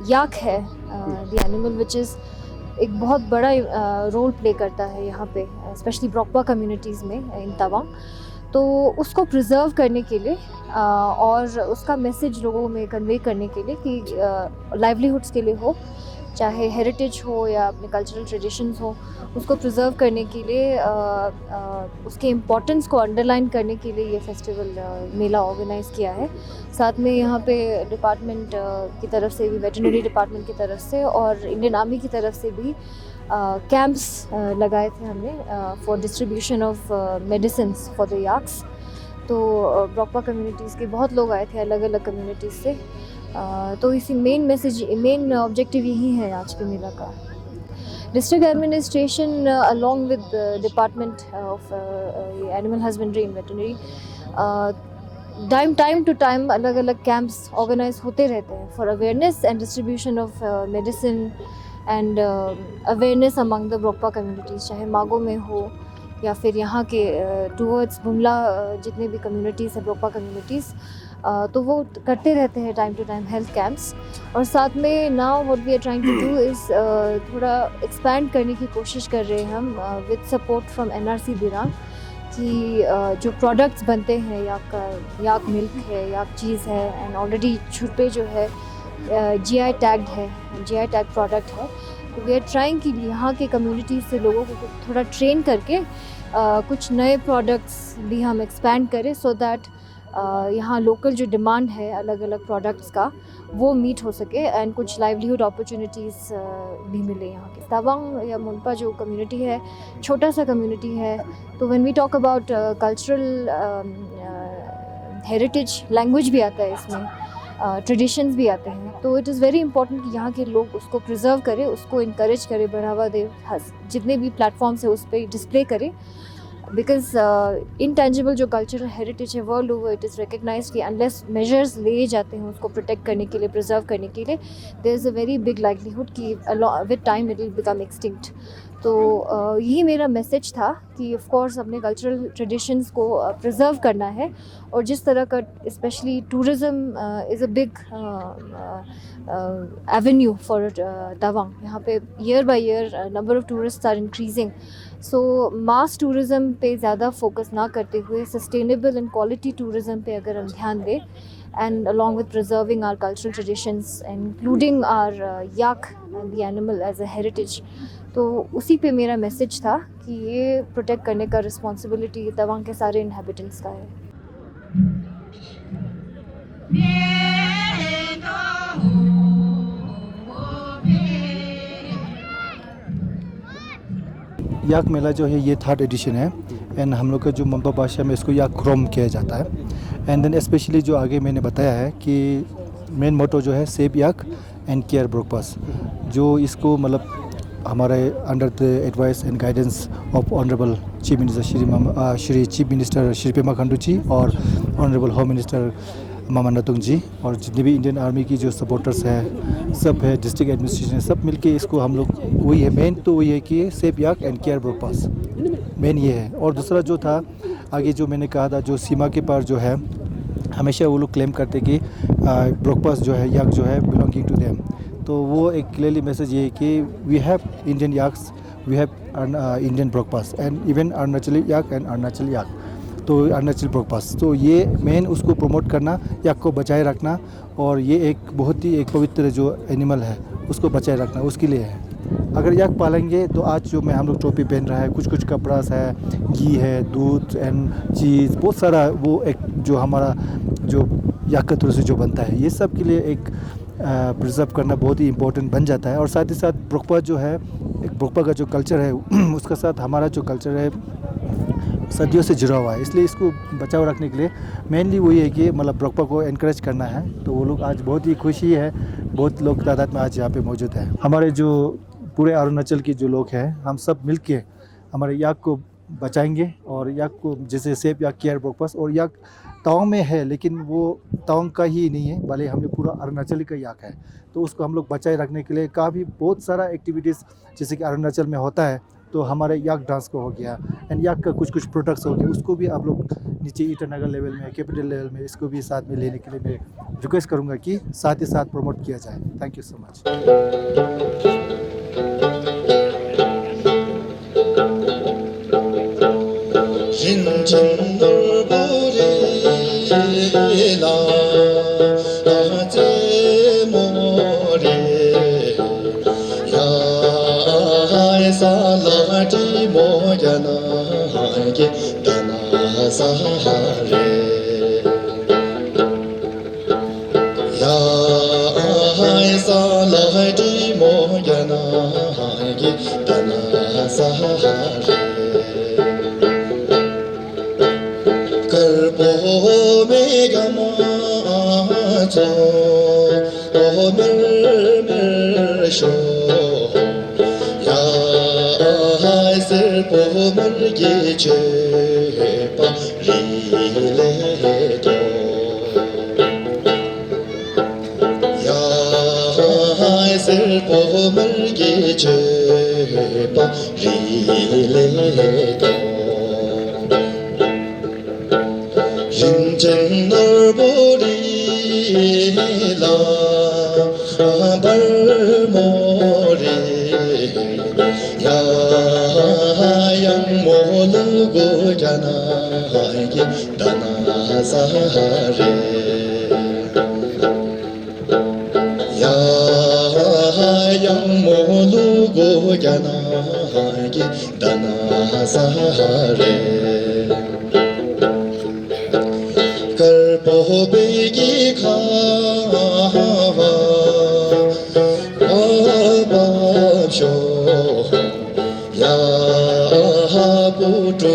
याक है the animal which is एक बहुत बड़ा रोल प्ले करता है यहाँ पे, स्पेशली ब्रोकपा कम्युनिटीज़ में इन तवांग। तो उसको प्रिजर्व करने के लिए और उसका मैसेज लोगों में कन्वे करने के लिए कि लाइवलीहुड्स के लिए हो, चाहे हेरिटेज हो या अपने कल्चरल ट्रेडिशंस हो, उसको प्रिजर्व करने के लिए उसके इम्पोर्टेंस को अंडरलाइन करने के लिए ये फेस्टिवल मेला ऑर्गेनाइज़ किया है। साथ में यहाँ पे डिपार्टमेंट की तरफ से भी, वेटरनरी डिपार्टमेंट की तरफ से और इंडियन आर्मी की तरफ से भी कैंप्स लगाए थे हमने for distribution of medicines for the yaks. तो ब्रोकपा कम्युनिटीज़ के बहुत लोग आए थे अलग अलग कम्युनिटीज़ से। तो इसी मेन ऑब्जेक्टिव यही है आज के मेला का। District administration along with department of animal husbandry and veterinary time to time अलग अलग कैंप्स ऑर्गेनाइज होते रहते हैं for awareness and distribution of medicine and awareness among the Brokpa communities, चाहे मागो में हो या फिर यहाँ के टूवर्ड्स बुमला जितने भी कम्युनिटीज़ हैं ब्रोकपा कम्युनिटीज़, तो वो करते रहते हैं time to time health camps. और साथ में now what we are trying to do is थोड़ा एक्सपैंड करने की कोशिश कर रहे हैं हम with support from NRC Dirang, कि जो प्रोडक्ट्स बनते हैं याक मिल्क है, याक चीज़ है, एंड ऑलरेडी छुपे जो है GI टैग्ड है, GI टैग प्रोडक्ट है। तो वी आर ट्राइंग कि यहाँ के कम्युनिटीज़ से लोगों को थोड़ा ट्रेन करके कुछ नए प्रोडक्ट्स भी हम एक्सपैंड करें, सो दैट यहाँ लोकल जो डिमांड है अलग अलग प्रोडक्ट्स का वो मीट हो सके एंड कुछ लाइवलीहुड अपॉर्चुनिटीज़ भी मिले यहाँ के। तवांग या मुनपा जो कम्युनिटी है, छोटा सा कम्युनिटी है, तो when we talk about cultural heritage, language भी आता है इसमें, ट्रेडिशंस भी आते हैं। तो इट इज़ वेरी इंपॉर्टेंट कि यहाँ के लोग उसको प्रिजर्व करें, उसको इनकरेज करें, बढ़ावा दें, जितने भी प्लेटफॉर्म्स है उस पर डिस्प्ले करें, बिकॉज इनटेंजिबल जो कल्चरल हेरिटेज है world over it is recognised कि अनलेस मेजर्स लिए जाते हैं उसको प्रोटेक्ट करने के लिए, प्रिजर्व करने के लिए, there is a very big livelihood कि with time it will become extinct. तो यही मेरा मैसेज था कि ऑफ कोर्स अपने कल्चरल ट्रेडिशंस को प्रिजर्व करना है, और जिस तरह का specially tourism is a big avenue for Tawang. यहाँ पे year by year number of tourist are increasing, so mass tourism पे ज़्यादा फोकस ना करते हुए सस्टेनेबल एंड क्वालिटी टूरिज़्म पे अगर हम ध्यान दें, and along with preserving our cultural traditions including our yak and the animal as a heritage, तो उसी पे मेरा मैसेज था कि ये प्रोटेक्ट करने का रिस्पॉन्सिबिलिटी तवांग के सारे इनहेबिटेंट्स का है। याक मेला जो है ये 3rd एडिशन है, एंड हम लोग का जो मुनपा भाषा में इसको याक क्रोम किया जाता है। एंड देन स्पेशली जो आगे मैंने बताया है कि मेन मोटो जो है save yak and care Brokpas, जो इसको मतलब हमारे under the advice and guidance of honourable chief minister Shri chief minister Shri Pema Khandu ji और honourable home minister Mama Natung ji और जितने भी इंडियन आर्मी की जो सपोर्टर्स हैं सब है, डिस्ट्रिक्ट एडमिनिस्ट्रेशन सब मिलके इसको हम लोग वही है मेन तो वही है कि safe yak and care Brokpas main ये है। और दूसरा जो था आगे जो मैंने कहा था जो सीमा के पार जो है हमेशा वो लोग क्लेम करते कि ब्रोकपास जो है याक जो है बिलोंगिंग टू देम, तो वो एक क्लियरली मैसेज ये है कि we have Indian yaks, we have Indian Brokpas and even Arunachali yak and Arunachal yak, तो अरुणाचल ब्रोकपास, तो ये मेन उसको प्रमोट करना, याक को बचाए रखना, और ये एक बहुत ही एक पवित्र जो एनिमल है उसको बचाए रखना उसके लिए है। अगर याक पालेंगे तो आज जो मैं हम लोग टोपी पहन रहा है, कुछ कुछ कपड़ा है, घी है, दूध एंड चीज़ बहुत सारा, वो एक जो हमारा जो याक के थ्रू से जो बनता है, ये सब के लिए एक प्रिजर्व करना बहुत ही इम्पोर्टेंट बन जाता है। और साथ ही साथ ब्रोकपा जो है, एक ब्रोकपा का जो कल्चर है उसके साथ हमारा जो कल्चर है सदियों से जुड़ा हुआ है, इसलिए इसको बचाव रखने के लिए मेनली वही है कि मतलब ब्रोकपा को एनकरेज करना है। तो वो लोग आज बहुत ही खुशी है, बहुत लोग तादाद में आज यहाँ पे मौजूद है। हमारे जो पूरे अरुणाचल के जो लोग हैं हम सब मिलके हमारे याक को बचाएंगे, और याक को जैसे सेफ याक केयर ब्रोकपास, और याक तवांग में है लेकिन वो तवांग का ही नहीं है, भले हमने पूरा अरुणाचल का याक है, तो उसको हम लोग बचाए रखने के लिए काफ़ी बहुत सारा एक्टिविटीज़ जैसे कि अरुणाचल में होता है, तो हमारे याक डांस को हो गया एंड याक का कुछ कुछ प्रोडक्ट्स हो गए, उसको भी आप लोग नीचे ईटानगर लेवल में, कैपिटल लेवल में इसको भी साथ में लेने के लिए मैं रिक्वेस्ट करूँगा कि साथ ही साथ प्रमोट किया जाए। Thank you so much. Ya putu